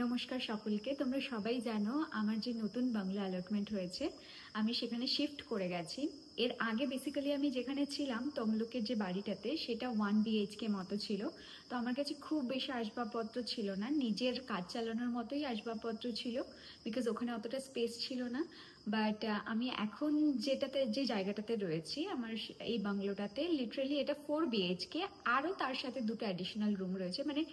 নমস্কার সকলকে। তোমরা সবাই জানো আমার যে নতুন বাংলা অ্যালটমেন্ট হয়েছে, আমি সেখানে শিফট করে গেছি। এর আগে বেসিক্যালি আমি যেখানে ছিলাম তমলুকের যে বাড়িটাতে, সেটা 1 BHK মতো ছিল। তো আমার কাছে খুব বেশি আসবাবপত্র ছিল না, নিজের কাজ চালানোর মতোই আসবাবপত্র ছিল, বিকজ ওখানে অতটা স্পেস ছিল না। বাট আমি এখন যে জায়গাটাতে রয়েছি, আমার এই বাংলোটাতে লিটারালি এটা 4 BHK, আরও তার সাথে দুটো অ্যাডিশনাল রুম রয়েছে, মানে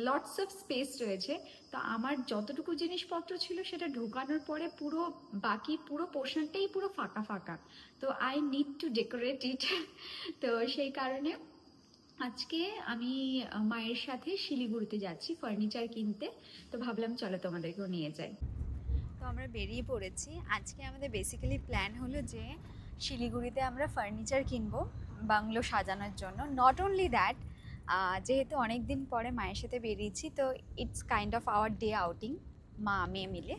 লটস অফ স্পেস রয়েছে। তো আমার যতটুকু জিনিসপত্র ছিল সেটা ঢোকানোর পরে বাকি পুরো পোর্শনটাই পুরো ফাঁকা ফাঁকা। তো আই নিড টু ডেকোরেট ইট। তো সেই কারণে আজকে আমি মায়ের সাথে শিলিগুড়িতে যাচ্ছি ফার্নিচার কিনতে। তো ভাবলাম চলো তোমাদেরকেও নিয়ে যাই। তো আমরা বেরিয়ে পড়েছি। আজকে আমাদের বেসিক্যালি প্ল্যান হলো যে শিলিগুড়িতে আমরা ফার্নিচার কিনবো বাংলো সাজানোর জন্য। নট অনলি দ্যাট, যেহেতু অনেক দিন পরে মায়ের সাথে বেরিয়েছি, তো it's kind of our day outing, মা মেয়ে মিলে।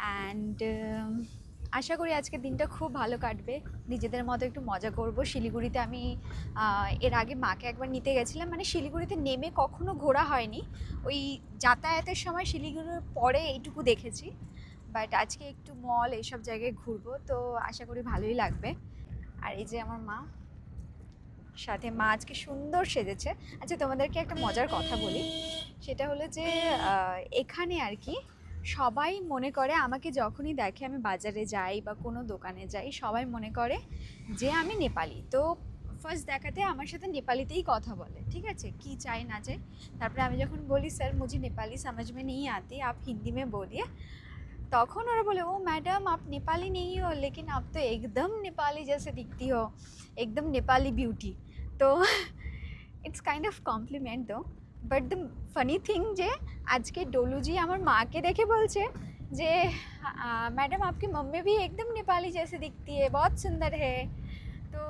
অ্যান্ড আশা করি আজকের দিনটা খুব ভালো কাটবে, নিজেদের মতো একটু মজা করব। শিলিগুড়িতে আমি এর আগে মাকে একবার নিতে গেছিলাম, মানে শিলিগুড়িতে নেমে কখনো ঘোরা হয়নি, ওই যাতায়াতের সময় শিলিগুড়ির পরে এইটুকু দেখেছি। বাট আজকে একটু মল এইসব জায়গায় ঘুরবো, তো আশা করি ভালোই লাগবে। আর এই যে আমার মা, সাথে মা আজকে সুন্দর সেজেছে। আচ্ছা, তোমাদেরকে একটা মজার কথা বলি, সেটা হলো যে এখানে আর কি সবাই মনে করে, আমাকে যখনই দেখে আমি বাজারে যাই বা কোনো দোকানে যাই, সবাই মনে করে যে আমি নেপালি। তো ফার্স্ট দেখাতে আমার সাথে নেপালিতেই কথা বলে, ঠিক আছে, কি চাই না চাই। তারপরে আমি যখন বলি স্যার মুঝে নেপালি समझ में नहीं आती, आप हिंदी में बोलिए, तखन ओरा बोले ओ मैडम आप नेपाली नहीं हो, लेकिन आप तो एकदम नेपाली जैसे दिखती हो, एकदम नेपाली ब्यूटी। तो इट्स काइंड ऑफ कॉम्प्लीमेंट दो। बट द फनी थिंग जे आज के डोलू जी आमार माँ के देखे बोलছে যে मैडम आपकी मम्मी भी एकदम नेपाली जैसे दिखती है, बहुत सुंदर है। तो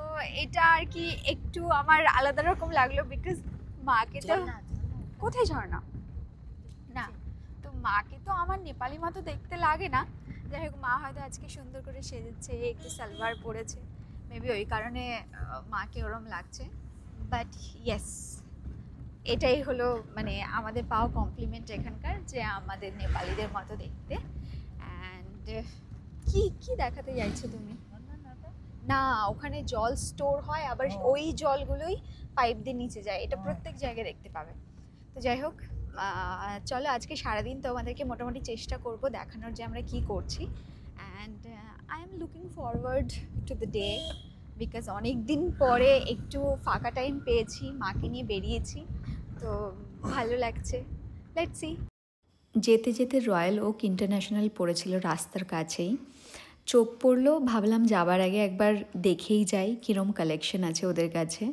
এটা আর কি একটু আমার আলাদা রকম লাগলো, বিকজ মাকে তো কোথায় ঝর্ণা না, তো মাকে তো আমার নেপালি মতো দেখতে লাগে না। যাই হোক, মা হয়তো আজকে সুন্দর করে সেজেছে, একটু সালোয়ার পরেছে, মেবি ওই কারণে মাকে ওরম লাগছে। বাট ইয়েস, এটাই হলো মানে আমাদের পাওয়া কমপ্লিমেন্ট এখানকার, যে আমাদের নেপালিদের মতো দেখতে। অ্যান্ড কি কি দেখাতে চাইছো তুমি? না, ওখানে জল স্টোর হয়, আবার ওই জলগুলোই পাইপ দিয়ে নিচে যায়, এটা প্রত্যেক জায়গায় দেখতে পাবে। তো যাই হোক, চলো আজকে সারাদিন তোমাদেরকে মোটামুটি চেষ্টা করব দেখানোর যে আমরা কী করছি। And I am looking forward to the day, because অনেক দিন পরে একটু ফাঁকা টাইম পেয়েছি, মাকে নিয়ে বেরিয়েছি, তো ভালো লাগছে। Let's see. যেতে যেতে রয়্যাল ওক ইন্টারন্যাশনাল পড়েছিল রাস্তার কাছেই, চোখ পড়লো, ভাবলাম যাবার আগে একবার দেখেই যাই কীরম কালেকশন আছে ওদের কাছে।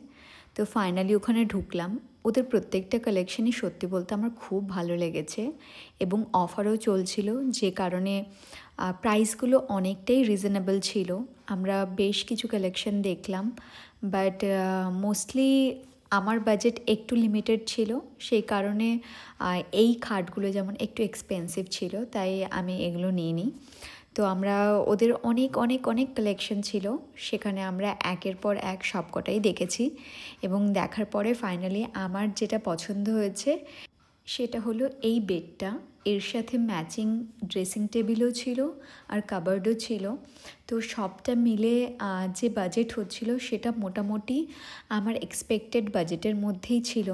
তো ফাইনালি ওখানে ঢুকলাম। ওদের প্রত্যেকটা কালেকশনই সত্যি বলতে আমার খুব ভালো লেগেছে, এবং অফারও চলছিল, যে কারণে প্রাইসগুলো অনেকটাই রিজনেবল ছিল। আমরা বেশ কিছু কালেকশন দেখলাম, বাট মোস্টলি আমার বাজেট একটু লিমিটেড ছিল, সেই কারণে এই খাটগুলো যেমন একটু এক্সপেন্সিভ ছিল, তাই আমি এগুলো নিইনি। তো আমরা ওদের অনেক অনেক অনেক কালেকশন ছিল, সেখানে আমরা একের পর এক সবকটাই দেখেছি, এবং দেখার পরে ফাইনালি আমার যেটা পছন্দ হয়েছে সেটা হলো এই বেডটা। এর সাথে ম্যাচিং ড্রেসিং টেবিলও ছিল আর কাবার্ডও ছিল। তো সবটা মিলে যে বাজেট হচ্ছিল সেটা মোটামুটি আমার এক্সপেক্টেড বাজেটের মধ্যেই ছিল।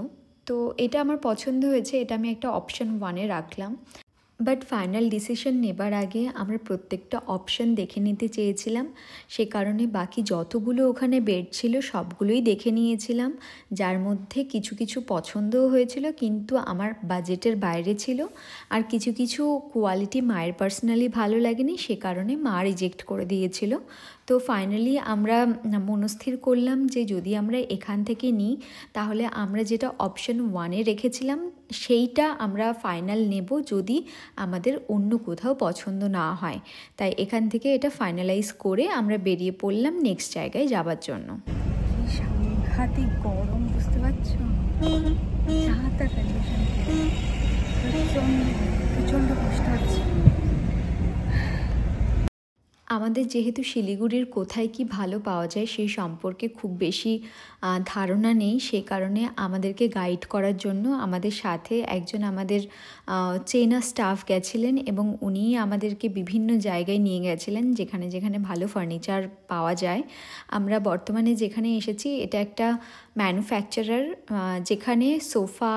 তো এটা আমার পছন্দ হয়েছে, এটা আমি একটা অপশন 1-এ রাখলাম। বাট ফাইনাল ডিসিশন নেবার আগে আমরা প্রত্যেকটা অপশন দেখে নিতে চেয়েছিলাম, সে কারণে বাকি যতগুলো ওখানে বেড ছিল সবগুলোই দেখে নিয়েছিলাম, যার মধ্যে কিছু কিছু পছন্দও হয়েছিল কিন্তু আমার বাজেটের বাইরে ছিল, আর কিছু কিছু কোয়ালিটি মায়ের পার্সোনালি ভালো লাগেনি, সে কারণে মা রিজেক্ট করে দিয়েছিল। তো ফাইনালি আমরা মনস্থির করলাম যে যদি আমরা এখান থেকে নিই তাহলে আমরা যেটা অপশন 1-এ রেখেছিলাম সেইটা আমরা ফাইনাল নেব, যদি আমাদের অন্য কোথাও পছন্দ না হয়। তাই এখান থেকে এটা ফাইনালাইজ করে আমরা বেরিয়ে পড়লাম নেক্সট জায়গায় যাবার জন্য। সাংঘাতিক গরম, বুঝতে পারছো, প্রচণ্ড কষ্ট হচ্ছে। আমাদের যেহেতু শিলিগুড়ির কোথায় কি ভালো পাওয়া যায় সেই সম্পর্কে খুব বেশি ধারণা নেই, সে কারণে আমাদেরকে গাইড করার জন্য আমাদের সাথে একজন আমাদের চেনা স্টাফ গেছিলেন এবং উনি আমাদেরকে বিভিন্ন জায়গায় নিয়ে গেছিলেন যেখানে যেখানে ভালো ফার্নিচার পাওয়া যায়। আমরা বর্তমানে যেখানে এসেছি এটা একটা ম্যানুফ্যাকচারার, যেখানে সোফা,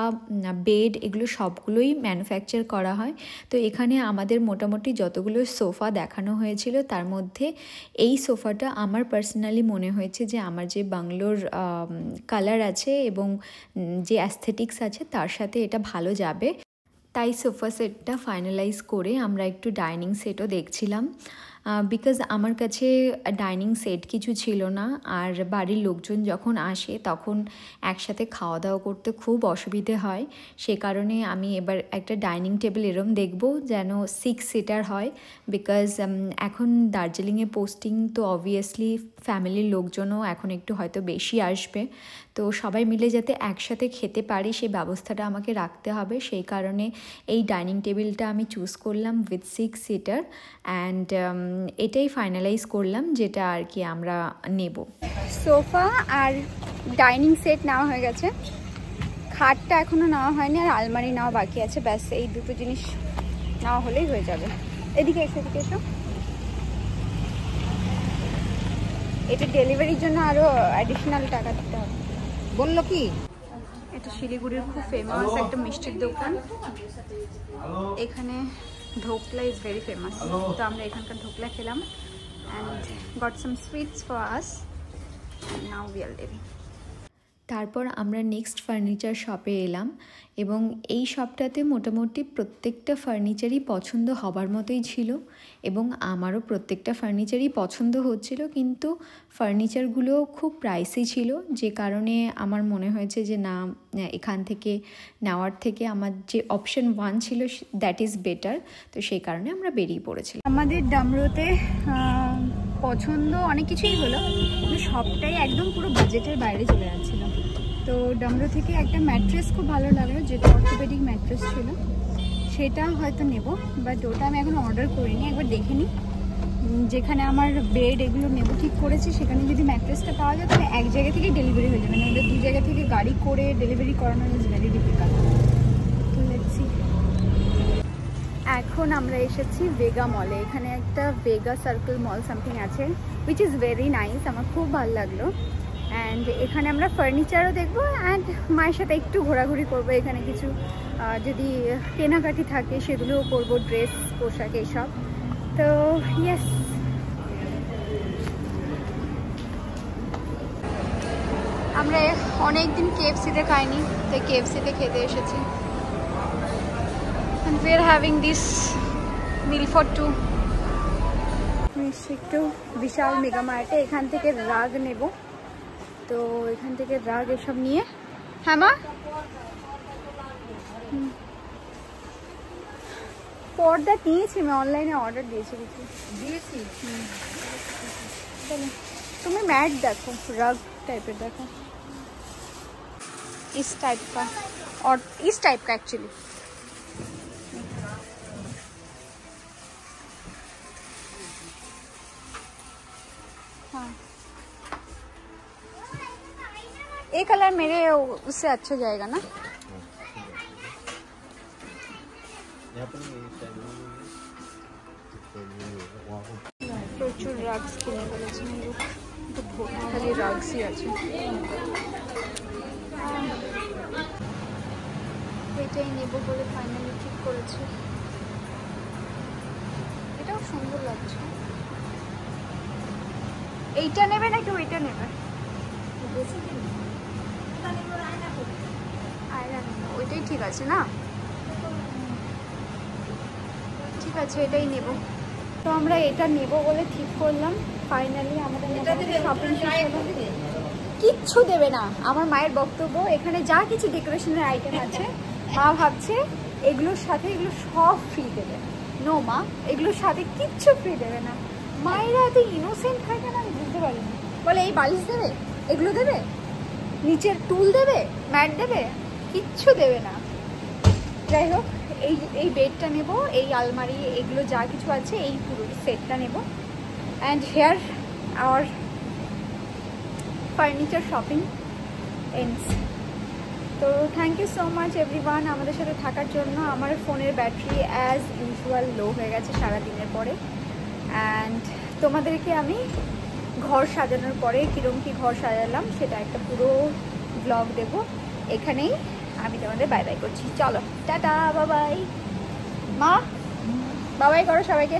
বেড এগুলো সবগুলোই ম্যানুফ্যাকচার করা হয়। তো এখানে আমাদের মোটামুটি যতগুলো সোফা দেখানো হয়েছিল তার মধ্যে এই সোফাটা আমার পার্সোনালি মনে হয়েছে যে আমার যে বাংলোর কালার আছে এবং যে অ্যাস্থেটিক্স আছে তার সাথে এটা ভালো যাবে। তাই সোফা সেটটা ফাইনালাইজ করে আমরা একটু ডাইনিং সেটও দেখছিলাম, বিকজ আমার কাছে ডাইনিং সেট কিছু ছিল না, আর বাড়ির লোকজন যখন আসে তখন একসাথে খাওয়া দাওয়া করতে খুব অসুবিধে হয়। সে কারণে আমি এবার একটা ডাইনিং টেবিল এরম দেখব যেন 6 সিটার হয়, বিকজ এখন দার্জিলিংয়ে পোস্টিং, তো অবভিয়াসলি ফ্যামিলির লোকজনও এখন একটু হয়তো বেশি আসবে, তো সবাই মিলে যাতে একসাথে খেতে পারি সেই ব্যবস্থাটা আমাকে রাখতে হবে। সেই কারণে এই ডাইনিং টেবিলটা আমি চুজ করলাম উইথ 6 সিটার, অ্যান্ড এটাই ফাইনালাইজ করলাম যেটা আর কি আমরা নেব। সোফা আর ডাইনিং সেট নেওয়া হয়ে গেছে, খাটটা এখনো নেওয়া হয়নি, আর আলমারি নেওয়া বাকি আছে। ব্যাস এই দুটো জিনিস নেওয়া হলেই হয়ে যাবে। এদিকে এসো, এদিকে এসো। এটা ডেলিভারির জন্য আরো অ্যাডিশনাল টাকা দিতে হবে। বললো কি? এটা শিলিগুড়ির খুব ফেমাস একটা মিষ্টির দোকান, এখানে ধোকলা ইজ ভেরি ফেমাস। তো আমরা এখানকার ধোকলা খেলাম and got some sweets for us, now we are living. তারপর আমরা নেক্সট ফার্নিচার শপে এলাম এবং এই শপটাতে মোটামুটি প্রত্যেকটা ফার্নিচারই পছন্দ হবার মতোই ছিল এবং আমারও প্রত্যেকটা ফার্নিচারই পছন্দ হচ্ছিল, কিন্তু ফার্নিচারগুলো খুব প্রাইসি ছিল, যে কারণে আমার মনে হয়েছে যে না, এখান থেকে নেওয়ার থেকে আমার যে অপশন 1 ছিল দ্যাট ইজ বেটার। তো সেই কারণে আমরা বেরিয়ে পড়েছিলাম। আমাদের ডামরুতে পছন্দ অনেক কিছুই হলো, কিন্তু সবটাই একদম পুরো বাজেটের বাইরে চলে যাচ্ছিল। তো ডামরু থেকে একটা ম্যাট্রেস খুব ভালো লাগলো, যেটা অর্থোপেডিক ম্যাট্রেস ছিল, সেটা হয়তো নেব, বাট ওটা আমি এখন অর্ডার করিনি, একবার দেখে নিই। যেখানে আমার বেড এগুলো নেব ঠিক করেছি সেখানে যদি ম্যাট্রেসটা পাওয়া যায় তাহলে এক জায়গা থেকে ডেলিভারি হয়ে যাবে, নাহলে 2 জায়গা থেকে গাড়ি করে ডেলিভারি করানো ইজ ভেরি ডিফিকাল্ট। তো লেটস সি। এখন আমরা এসেছি ভেগা মলে। এখানে একটা ভেগা সার্কেল মল সামথিং আছে, উইচ ইজ ভেরি নাইস, আমার খুব ভালো লাগলো। অ্যান্ড এখানে আমরা ফার্নিচারও দেখবো অ্যান্ড মায়ের সাথে একটু ঘোরাঘুরি করবো। এখানে কিছু যদি কেনাকাটি থাকে সেগুলোও করবো, ড্রেস, পোশাক এইসব। তো ইয়েস, আমরা অনেক দিন KFC-তে খাইনি, তাই KFC-তে খেতে এসেছি। And we are having this meal for 2. একটু বিশাল মেগা মার্টে এখান থেকে রাগ নেব, তো এখান থেকে রাগ এসব নিয়ে। হ্যাঁ মা, পর্দা নিয়েছি আমি, অনলাইনে অর্ডার দিয়েছি কিছু দিয়েছি। চলো, তুমি ম্যাট দেখো, রাগ টাইপের দেখো, इस टाइप का और इस टाइप का एक्चुअली। हाँ, ये कलर मेरे उससे अच्छा जाएगा ना। প্রচুর রাগস কিনে ফেলেছি, খালি রাগসই আছে। এটাই নেব বলে ফাইনালি ঠিক করেছি। এটাও সুন্দর লাগছে। এইটা নেবে নাকি ওইটা নেবে? আয়না নেবে, ওইটাই ঠিক আছে না? ঠিক আছে, এটাই নেব। তো আমরা এটা নেব বলে ঠিক করলাম ফাইনালি। আমাদের শপিং কিচ্ছু দেবে না, আমার মায়ের বক্তব্য। এখানে যা কিছু ডেকোরেশনের আইটেম আছে মা ভাবছে এগুলোর সাথে এগুলো সব ফ্রি দেবে। নো মা, এগুলোর সাথে কিচ্ছু ফ্রি দেবে না। মায়েরা এত ইনোসেন্ট হয় কেন আমি বুঝতে পারি না। বলে এই বালিশ দেবে, এগুলো দেবে, নিচের টুল দেবে, ম্যাট দেবে, কিচ্ছু দেবে না। যাই হোক, এই বেডটা নেব, এই আলমারি, এগুলো যা কিছু আছে এই পুরো সেটটা নেব। and here our furniture shopping ends. তো thank you so much everyone আমাদের সাথে থাকার জন্য। আমার ফোনের ব্যাটারি অ্যাজ ইউজুয়াল লো হয়ে গেছে সারাদিনের পরে, অ্যান্ড তোমাদেরকে আমি ঘর সাজানোর পরে কীরকম কী ঘর সাজালাম সেটা একটা পুরো ব্লগ দেব। এখানেই আমি তোমাদের বাই বাই করছি। চলো টাটা, বাবাই। মা বাবাই করো সবাইকে।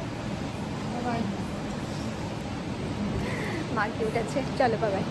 মা কি উঠেছে, চলো বাবাই।